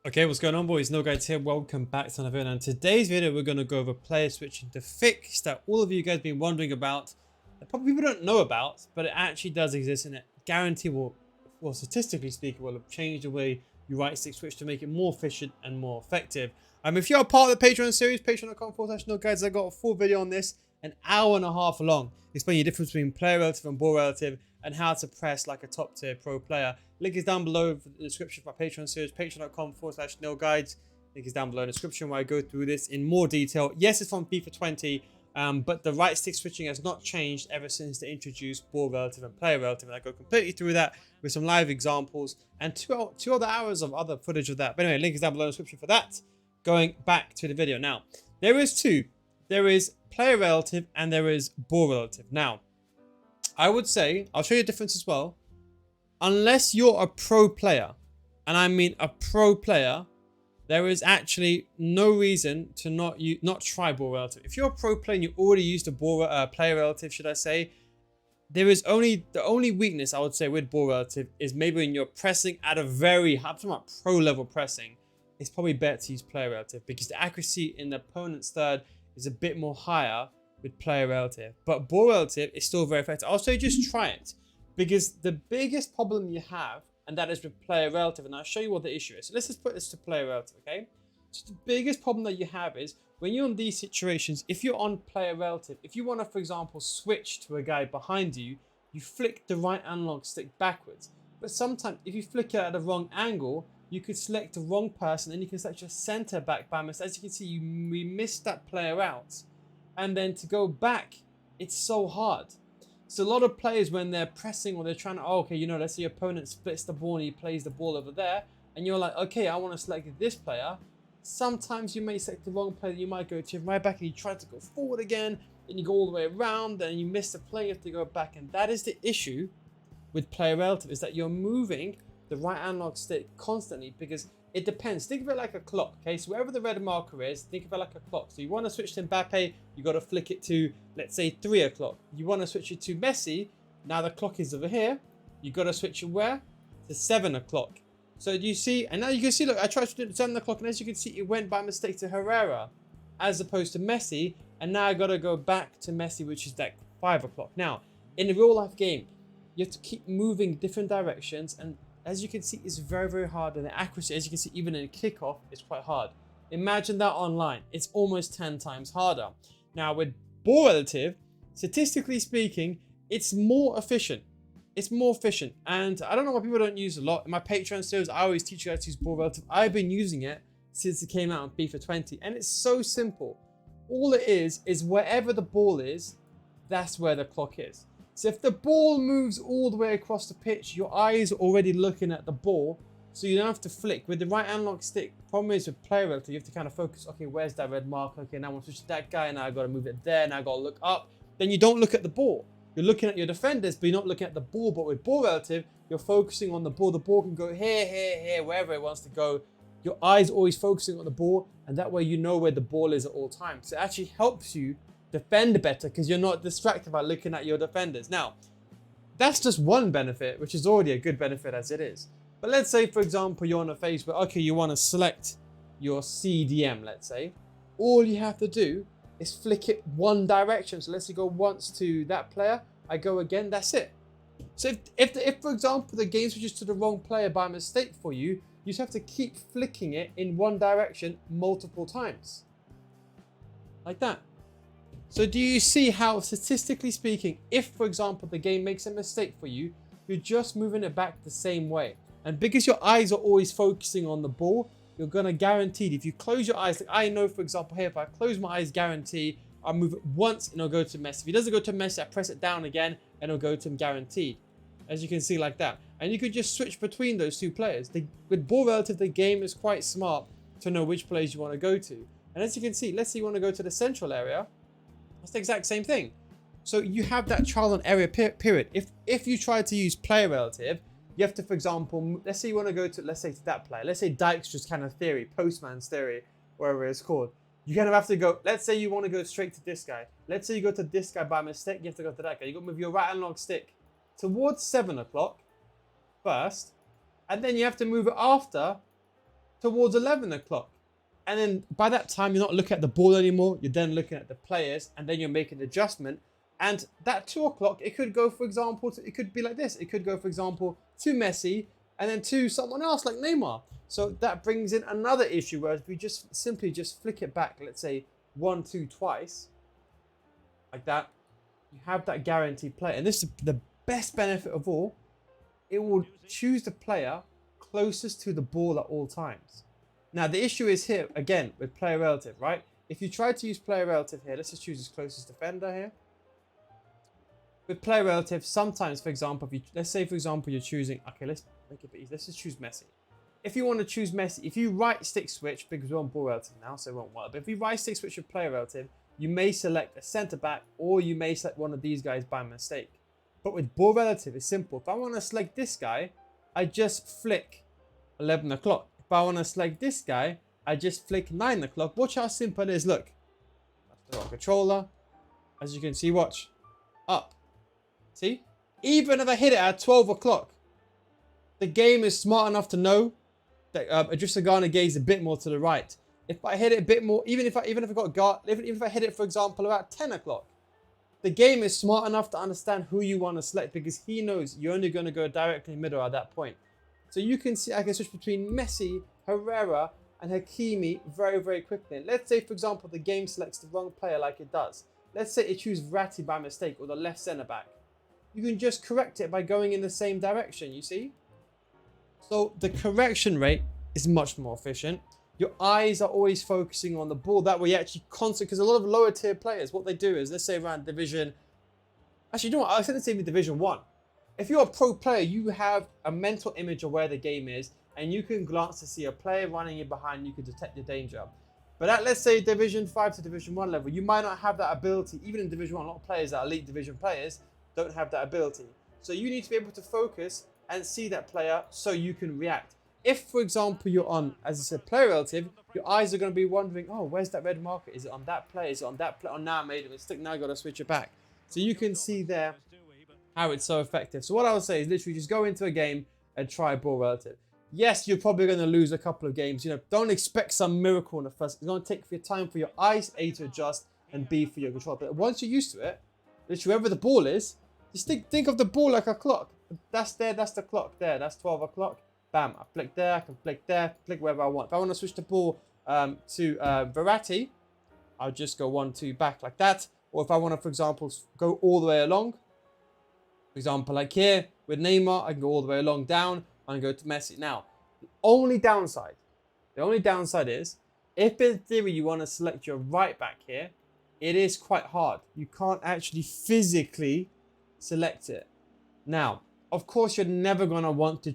Okay, what's going on, boys? NealGuides here. Welcome back to another video. And in today's video, we're going to go over player switching to fix that all of you guys been wondering about, that probably people don't know about, but it actually does exist, and it guarantee will, well, statistically speaking, will have changed the way you right stick switch to make it more efficient and more effective. If you're a part of the Patreon series, patreon.com/NealGuides, I got a full video on this, an hour and a half long, explaining the difference between player relative and ball relative, and how to press like a top tier pro player. Link is down below for the description for my Patreon series, patreon.com/NealGuides. Link is down below in the description where I go through this in more detail. Yes, it's from FIFA 20, but the right stick switching has not changed ever since they introduced ball relative and player relative. And I go completely through that with some live examples and two other hours of other footage of that. But anyway, link is down below in the description for that. Going back to the video. Now, there is two. There is player relative and there is ball relative. Now, I would say, I'll show you the difference as well. Unless you're a pro player, and I mean a pro player, there is actually no reason to not try ball relative. If you're a pro player and you already used a player relative, should I say, there is the only weakness I would say with ball relative is maybe when you're pressing at a very high, I'm talking about pro level pressing, it's probably better to use player relative because the accuracy in the opponent's third is a bit more higher with player relative. But ball relative is still very effective. I'll say just try it, because the biggest problem you have, and that is with player relative, and I'll show you what the issue is. So let's just put this to player relative, okay? So the biggest problem that you have is when you're in these situations, if you're on player relative, if you want to, for example, switch to a guy behind you, you flick the right analog stick backwards. But sometimes if you flick it at the wrong angle, you could select the wrong person and you can select your center back by mistake. As you can see, we missed that player out. And then to go back, it's so hard. So a lot of players, when they're pressing or they're trying to, let's say your opponent splits the ball and he plays the ball over there, and you're like, okay, I want to select this player. Sometimes you may select the wrong player. You might go to right back and you try to go forward again, then you go all the way around, then you miss the play, you have to go back. And that is the issue with player relative, is that you're moving the right analog stick constantly because it depends. Think of it like a clock, okay? So wherever the red marker is, think of it like a clock. So you want to switch to Mbappe, you got to flick it to, let's say, 3 o'clock. You want to switch it to Messi, now the clock is over here. You got to switch it where? To 7 o'clock. So do you see? And now you can see, look, I tried to do it at 7 o'clock, and as you can see, it went by mistake to Herrera as opposed to Messi. And now I got to go back to Messi, which is like 5 o'clock. Now, in a real life game, you have to keep moving different directions, and as you can see, it's very, very hard. And the accuracy, as you can see, even in a kickoff, is quite hard. Imagine that online. It's almost 10 times harder. Now, with ball relative, statistically speaking, it's more efficient. It's more efficient. And I don't know why people don't use it a lot. In my Patreon series, I always teach you guys to use ball relative. I've been using it since it came out in FIFA 20. And it's so simple. All it is wherever the ball is, that's where the clock is. So if the ball moves all the way across the pitch, your eyes are already looking at the ball, so you don't have to flick. With the right analog stick, problem is with player relative, you have to kind of focus, okay, where's that red mark? Okay, now I want to switch to that guy, now I've got to move it there, now I've got to look up. Then you don't look at the ball. You're looking at your defenders, but you're not looking at the ball. But with ball relative, you're focusing on the ball. The ball can go here, here, here, wherever it wants to go. Your eyes are always focusing on the ball, and that way you know where the ball is at all times. So it actually helps you defend better because you're not distracted by looking at your defenders. Now, that's just one benefit, which is already a good benefit as it is. But let's say, for example, you're on a phase where, okay, you want to select your CDM, let's say. All you have to do is flick it one direction. So let's say you go once to that player, I go again, that's it. So if for example, the game switches to the wrong player by mistake for you, you just have to keep flicking it in one direction multiple times. Like that. So do you see how, statistically speaking, if, for example, the game makes a mistake for you, you're just moving it back the same way. And because your eyes are always focusing on the ball, you're going to guaranteed, if you close your eyes, like I know, for example, here, if I close my eyes, guarantee, I'll move it once and it'll go to Messi. If it doesn't go to Messi, I press it down again and it'll go to him guaranteed. As you can see, like that. And you could just switch between those two players. With ball relative, the game is quite smart to know which players you want to go to. And as you can see, let's say you want to go to the central area. That's the exact same thing. So you have that trial and error period. If you try to use player relative, you have to, for example, let's say you want to go to, let's say to that player. Let's say Dijkstra's kind of theory, Postman's theory, whatever it's called. You kind of have to go, let's say you want to go straight to this guy. Let's say you go to this guy by mistake, you have to go to that guy. You got to move your right analog stick towards 7 o'clock first, and then you have to move it after towards 11 o'clock. And then by that time, you're not looking at the ball anymore. You're then looking at the players, and then you're making an adjustment. And that 2 o'clock, it could go, for example, it could be like this. It could go, for example, to Messi and then to someone else like Neymar. So that brings in another issue where if we just simply just flick it back, let's say 1, 2 twice, like that, you have that guaranteed play. And this is the best benefit of all. It will choose the player closest to the ball at all times. Now, the issue is here, again, with player relative, right? If you try to use player relative here, let's just choose his closest defender here. With player relative, sometimes, for example, if you, let's say, for example, you're choosing, okay, let's make it a bit easy. Let's just choose Messi. If you want to choose Messi, if you right stick switch, because we're on ball relative now, so it won't work. But if you right stick switch with player relative, you may select a centre back or you may select one of these guys by mistake. But with ball relative, it's simple. If I want to select this guy, I just flick 11 o'clock. If I want to select this guy, I just flick 9 o'clock. Watch how simple it is. Look, that's the wrong controller. As you can see, watch. Up. See? Even if I hit it at 12 o'clock, the game is smart enough to know that Adrissa Gay is a bit more to the right. If I hit it a bit more, even if I got guard, even if I hit it, for example, about 10 o'clock, the game is smart enough to understand who you want to select because he knows you're only going to go directly middle at that point. So you can see I can switch between Messi, Herrera, and Hakimi very, very quickly. And let's say, for example, the game selects the wrong player like it does. Let's say it chooses Verratti by mistake or the left centre back. You can just correct it by going in the same direction, you see? So the correction rate is much more efficient. Your eyes are always focusing on the ball. That way you actually constantly, because a lot of lower tier players, what they do is, let's say around division, actually, you know what, I said let's say even division 1. If you're a pro player, you have a mental image of where the game is, and you can glance to see a player running in behind, you can detect the danger. But at, let's say, division 5 to division 1 level, you might not have that ability. Even in division 1, a lot of players that are elite division players don't have that ability. So you need to be able to focus and see that player so you can react. If, for example, you're on, as I said, player relative, your eyes are going to be wondering, oh, where's that red marker? Is it on that player? Is it on that player? Oh, now I made a mistake. Now I got to switch it back. So you can see there how it's so effective. So what I would say is literally just go into a game and try ball relative. Yes, you're probably going to lose a couple of games. You know, don't expect some miracle in the first. It's going to take your time for your eyes, A, to adjust, and B, for your control. But once you're used to it, literally wherever the ball is, just think of the ball like a clock. That's there, that's the clock there. That's 12 o'clock. Bam, I flick there, I can flick there, flick wherever I want. If I want to switch the ball to Verratti, I'll just go 1, 2 back like that. Or if I want to, for example, go all the way along, for example, like here with Neymar, I can go all the way along down and go to Messi. Now, the only downside is, if in theory you want to select your right back here, it is quite hard. You can't actually physically select it. Now, of course, you're never going to want to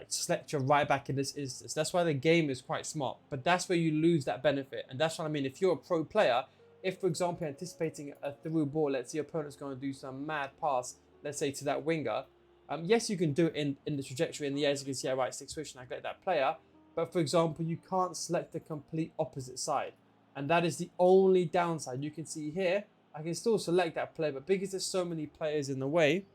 select your right back in this instance. That's why the game is quite smart. But that's where you lose that benefit. And that's what I mean. If you're a pro player, if, for example, you're anticipating a through ball, let's say your opponent's going to do some mad pass, let's say to that winger. Yes, you can do it in the trajectory in the air. As you can see, I right stick switch and I get that player. But, for example, you can't select the complete opposite side. And that is the only downside. You can see here, I can still select that player. But because there's so many players in the way,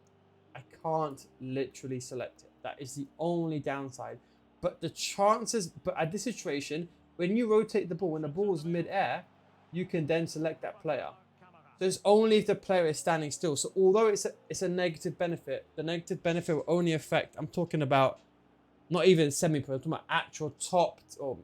I can't literally select it. That is the only downside. But the chances, but at this situation, when you rotate the ball, when the ball is mid-air, you can then select that player. So it's only if the player is standing still. So although it's a negative benefit, the negative benefit will only affect, I'm talking about not even semi-pro, I'm talking about actual top, or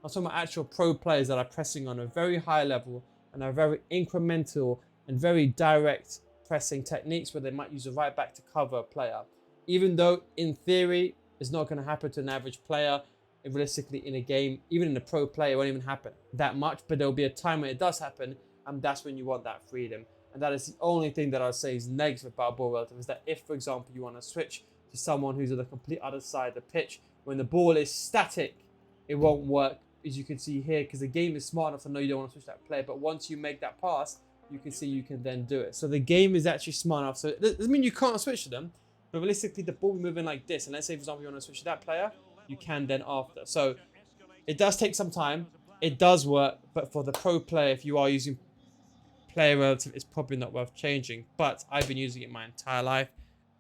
I'm talking about actual pro players that are pressing on a very high level and are very incremental and very direct pressing techniques where they might use a right back to cover a player. Even though in theory it's not going to happen to an average player, realistically in a game, even in a pro player, it won't even happen that much, but there'll be a time when it does happen, and that's when you want that freedom. And that is the only thing that I'd say is negative about ball relative, is that if, for example, you want to switch to someone who's on the complete other side of the pitch, when the ball is static, it won't work, as you can see here, because the game is smart enough to know you don't want to switch that player, but once you make that pass, you can see you can then do it. So the game is actually smart enough. So it doesn't mean you can't switch to them, but realistically the ball will be moving like this. And let's say, for example, you want to switch to that player, you can then after. So it does take some time. It does work, but for the pro player, if you are using player relative, it's probably not worth changing. But I've been using it my entire life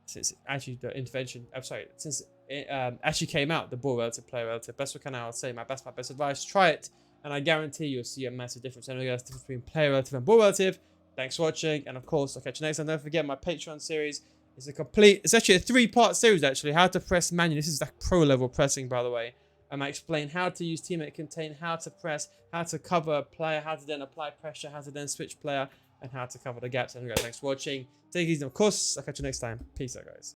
since actually the intervention. I'm sorry, since actually came out, the ball relative, player relative. That's what I would say. My best advice. Try it, and I guarantee you'll see a massive difference. Anyway, guys, the difference between player relative and ball relative. Thanks for watching, and of course, I'll catch you next time. Don't forget my Patreon series. It's actually a 3-part series actually. How to press manually. This is like pro level pressing, by the way. I explain how to use teammate contain, how to press, how to cover a player, how to then apply pressure, how to then switch player, and how to cover the gaps. Anyway, guys, thanks for watching. Take it easy, of course. I'll catch you next time. Peace out, guys.